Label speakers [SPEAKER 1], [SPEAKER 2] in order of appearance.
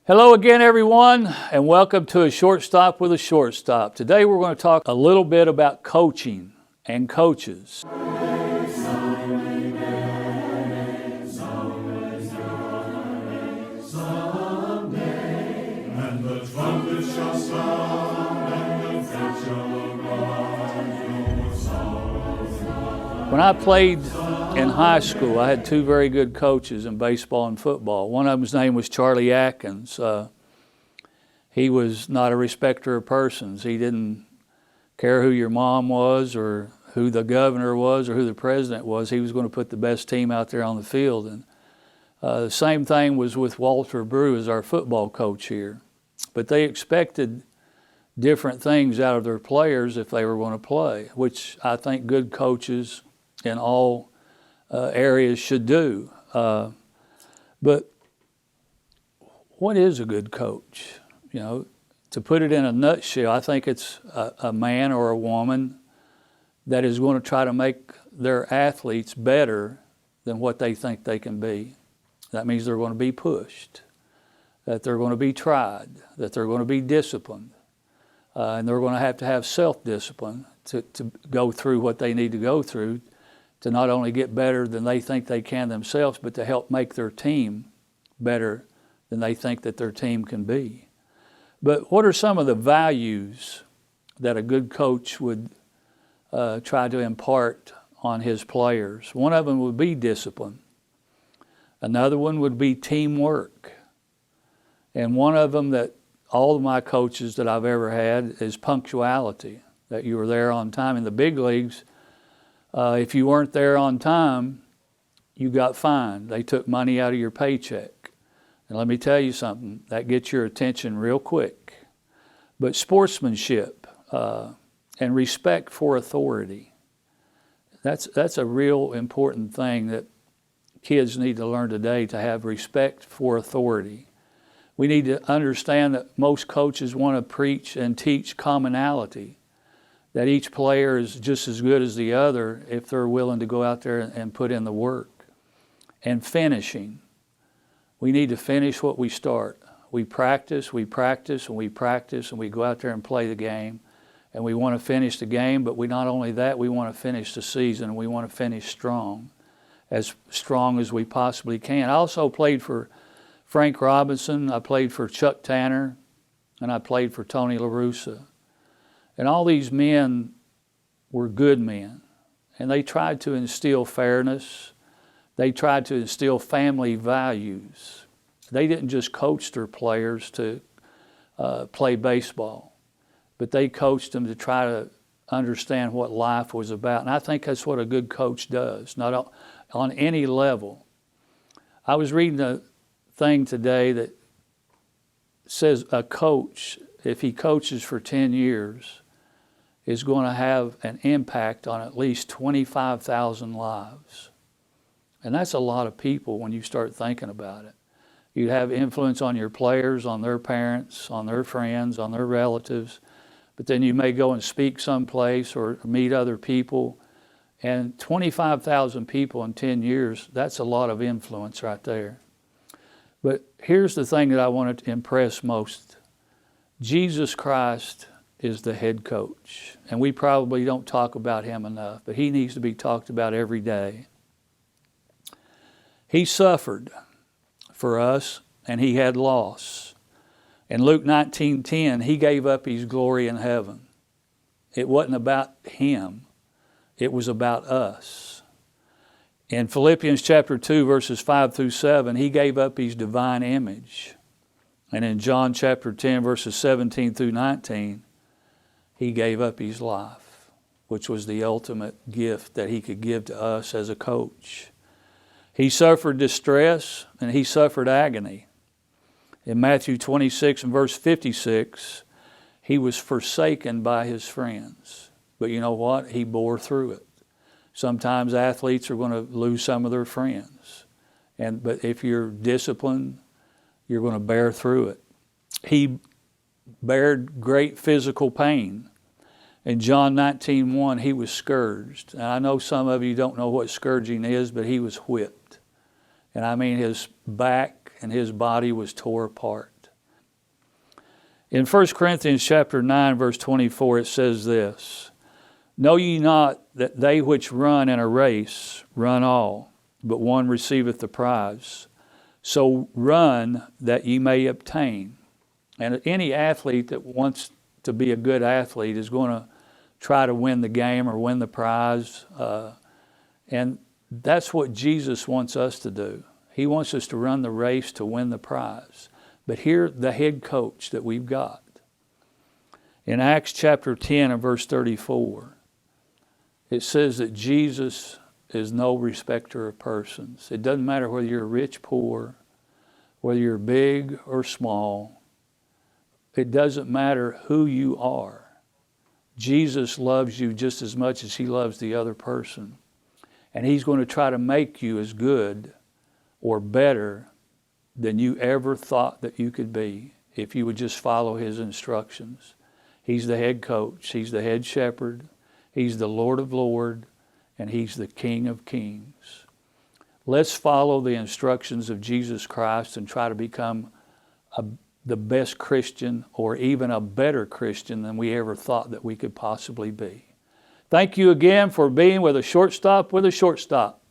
[SPEAKER 1] Hello again, everyone, and welcome to a Shortstop with a Shortstop. Today we're going to talk a little bit about coaching and coaches. When I played in high school, I had two very good coaches in baseball and football. One of them's name was Charlie Atkins. He was not a respecter of persons. He didn't care who your mom was or who the governor was or who the president was. He was going to put the best team out there on the field. And the same thing was with Walter Brew as our football coach here. But they expected different things out of their players if they were going to play, which I think good coaches in all areas should do. But what is a good coach? You know, to put it in a nutshell, I think it's a man or a woman that is going to try to make their athletes better than what they think they can be. That means they're going to be pushed, that they're going to be tried, that they're going to be disciplined, and they're going to have self-discipline to go through what they need to go through to not only get better than they think they can themselves, but to help make their team better than they think that their team can be. But what are some of the values that a good coach would try to impart on his players? One of them would be discipline. Another one would be teamwork. And one of them that all of my coaches that I've ever had is punctuality, that you were there on time. In the big leagues, if you weren't there on time, you got fined. They took money out of your paycheck. And let me tell you something, that gets your attention real quick. But sportsmanship and respect for authority, that's a real important thing that kids need to learn today, to have respect for authority. We need to understand that most coaches want to preach and teach commonality, that each player is just as good as the other if they're willing to go out there and put in the work. And finishing. We need to finish what we start. We practice, and we practice, and we go out there and play the game. And we want to finish the game, but not only that, we want to finish the season, and we want to finish strong as we possibly can. I also played for Frank Robinson, I played for Chuck Tanner, and I played for Tony La Russa. And all these men were good men, and they tried to instill fairness. They tried to instill family values. They didn't just coach their players to play baseball, but they coached them to try to understand what life was about. And I think that's what a good coach does, not on any level. I was reading a thing today that says a coach, if he coaches for 10 years, is going to have an impact on at least 25,000 lives. And that's a lot of people when you start thinking about it. You have influence on your players, on their parents, on their friends, on their relatives, but then you may go and speak someplace or meet other people, and 25,000 people in 10 years, that's a lot of influence right there. But here's the thing that I wanted to impress most. Jesus Christ is the head coach. And we probably don't talk about him enough, but he needs to be talked about every day. He suffered for us, and he had loss. In Luke 19:10, he gave up his glory in heaven. It wasn't about him. It was about us. In Philippians chapter 2, verses 5 through 7, he gave up his divine image. And in John chapter 10, verses 17 through 19, he gave up his life, which was the ultimate gift that he could give to us as a coach. He suffered distress and he suffered agony. In Matthew 26 and verse 56, he was forsaken by his friends. But you know what? He bore through it. Sometimes athletes are going to lose some of their friends. But if you're disciplined, you're going to bear through it. He bared great physical pain. In John 19:1, he was scourged. And I know some of you don't know what scourging is, but he was whipped. And I mean, his back and his body was tore apart. In 1 Corinthians chapter 9, verse 24, it says this, "Know ye not that they which run in a race run all, but one receiveth the prize? So run that ye may obtain." And any athlete that wants to be a good athlete is going to try to win the game or win the prize. And that's what Jesus wants us to do. He wants us to run the race to win the prize. But here, the head coach that we've got. In Acts chapter 10 and verse 34, it says that Jesus is no respecter of persons. It doesn't matter whether you're rich, poor, whether you're big or small. It doesn't matter who you are. Jesus loves you just as much as he loves the other person. And he's going to try to make you as good or better than you ever thought that you could be if you would just follow his instructions. He's the head coach. He's the head shepherd. He's the Lord of Lords. And he's the King of Kings. Let's follow the instructions of Jesus Christ and try to become the best Christian or even a better Christian than we ever thought that we could possibly be. Thank you again for being with a Shortstop with a Shortstop.